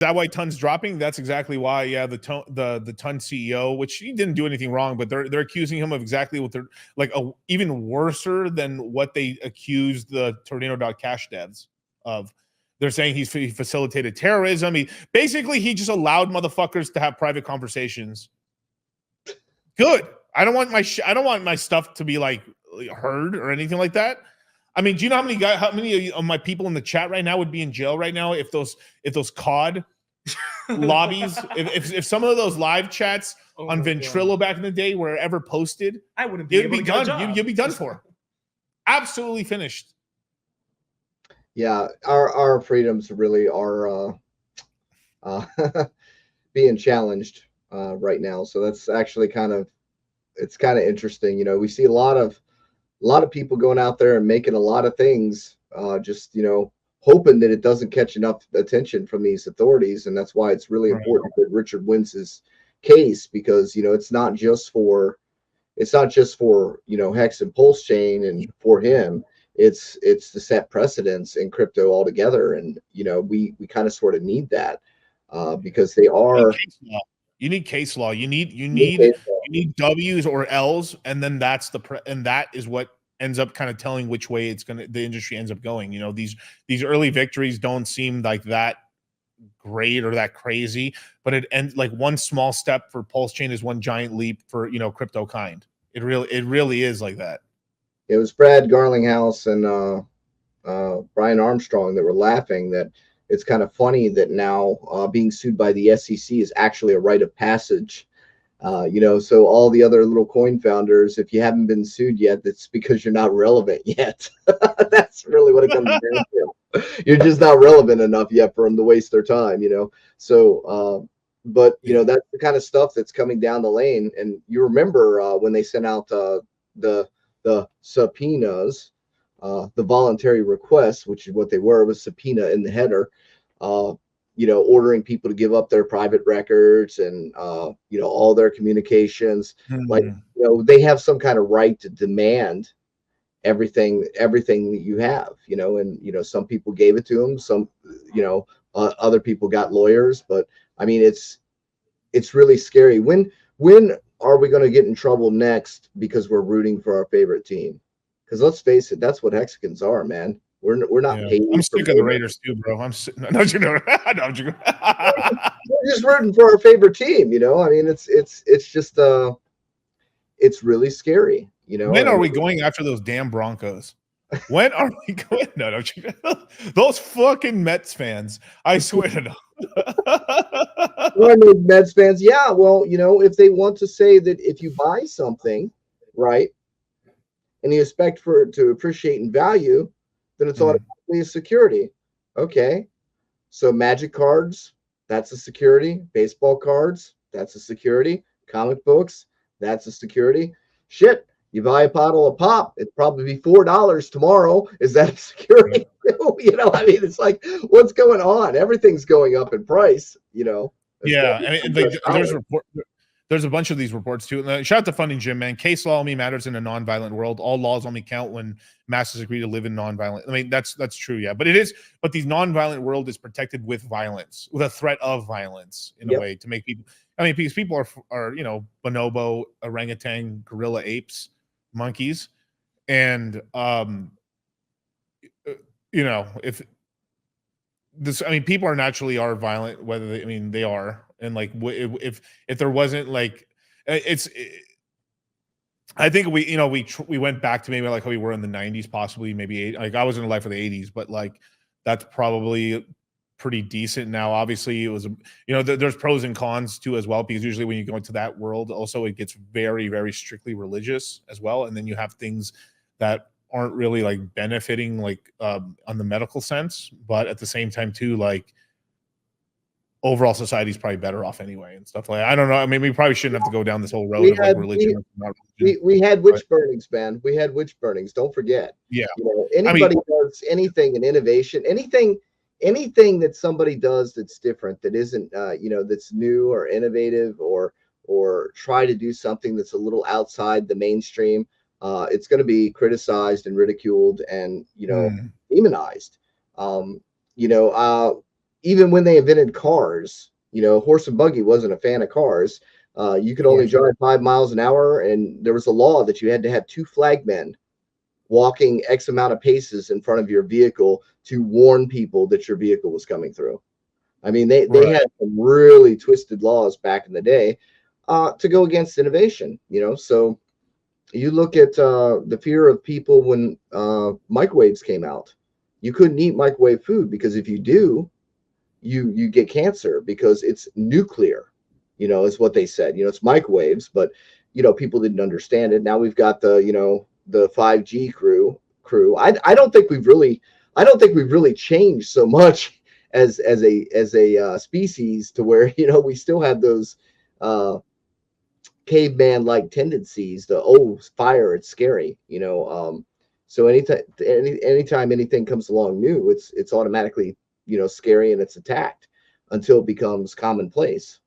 that why Tun's dropping? That's exactly why. Yeah, the Tun CEO, which he didn't do anything wrong, but they're accusing him of exactly what they're like, even worser than what they accused the Tornado.cash devs of. They're saying he facilitated terrorism. He just allowed motherfuckers to have private conversations. Good. I don't want my stuff to be like heard or anything like that. I mean, do you know how many of my people in the chat right now would be in jail right now if those COD lobbies, if some of those live chats on Ventrilo back in the day were ever posted, I wouldn't be able to get a job. You'd be done for. Absolutely finished. Yeah, our freedoms really are being challenged right now. So that's actually kind of interesting. You know, we see a lot of people going out there and making a lot of things, just, you know, hoping that it doesn't catch enough attention from these authorities. And that's why it's really important that Richard wins his case, because, you know, it's not just for, you know, Hex and Pulse Chain and for him. It's to set precedents in crypto altogether. And, you know, we kind of sort of need that because they are. You need case law. You need W's or L's, and then that is what ends up kind of telling which way the industry ends up going. You know, these early victories don't seem like that great or that crazy, but it ends like one small step for Pulse Chain is one giant leap for, you know, crypto kind. It really is like that. It was Brad Garlinghouse and Brian Armstrong that were laughing that it's kind of funny that now being sued by the SEC is actually a rite of passage. You know, so all the other little coin founders, if you haven't been sued yet, that's because you're not relevant yet. That's really what it comes down to. You're just not relevant enough yet for them to waste their time, you know. So, but, you know, that's the kind of stuff that's coming down the lane. And you remember when they sent out the subpoenas, the voluntary requests, which is what they were, was subpoena in the header, you know, ordering people to give up their private records and, you know, all their communications. Like, you know, they have some kind of right to demand everything that you have, you know, and, you know, some people gave it to them, some, you know, other people got lawyers, but I mean, it's really scary. When are we going to get in trouble next because we're rooting for our favorite team? Because let's face it, that's what Hexicans are, man. We're not paid. I'm sick of the Raiders too, bro. I'm no, you know, we're just rooting for our favorite team, you know. I mean, it's just it's really scary, you know. When are we going after those damn Broncos? When are we going? No, those fucking Mets fans. I swear to God. Well, Mets fans, yeah. Well, you know, if they want to say that if you buy something, right, and you expect for it to appreciate in value, then it's automatically a security. Okay. So magic cards, that's a security. Baseball cards, that's a security. Comic books, that's a security. Shit, you buy a bottle of pop, it'd probably be $4 tomorrow. Is that a security? You know, I mean, it's like, what's going on? Everything's going up in price, you know. Yeah, and there's a bunch of these reports too. Shout out to Funding Jim, man. Case law only matters in a non-violent world. All laws only count when masses agree to live in non-violent. I mean, that's true, yeah. But the non-violent world is protected with violence, with a threat of violence in a way to make people. I mean, because people are you know, bonobo, orangutan, gorilla, apes, monkeys, and you know, if this, I mean, people are violent, whether they, I mean, they are. And like, if there wasn't like, I think we went back to maybe like how we were in the 90s, possibly maybe like I was in the life of the 80s, but like that's probably pretty decent now. Obviously, it was, you know, there's pros and cons too as well, because usually when you go into that world, also it gets very, very strictly religious as well, and then you have things that aren't really like benefiting like on the medical sense, but at the same time too, like overall society is probably better off anyway and stuff like that. I don't know. I mean, we probably shouldn't have to go down this whole road of like religion. We had witch burnings, man. We had witch burnings. Don't forget. Yeah. You know, anybody does anything in innovation, anything that somebody does that's different, that isn't, you know, that's new or innovative or try to do something that's a little outside the mainstream, it's going to be criticized and ridiculed and, you know, demonized. You know, even when they invented cars, you know, horse and buggy wasn't a fan of cars. You could Of only course. drive 5 miles an hour, and there was a law that you had to have two flagmen walking X amount of paces in front of your vehicle to warn people that your vehicle was coming through. I mean, they Right. had some really twisted laws back in the day to go against innovation, you know. So you look at the fear of people when microwaves came out. You couldn't eat microwave food because if you do, you get cancer because it's nuclear, you know, is what they said. You know, it's microwaves, but you know, people didn't understand it. Now we've got the, you know, the 5G crew. I don't think we've really I don't think we've really changed so much as a species to where, you know, we still have those uh caveman like tendencies. The oh, fire, it's scary, you know. So anytime anything comes along new, it's automatically, you know, scary, and it's attacked until it becomes commonplace.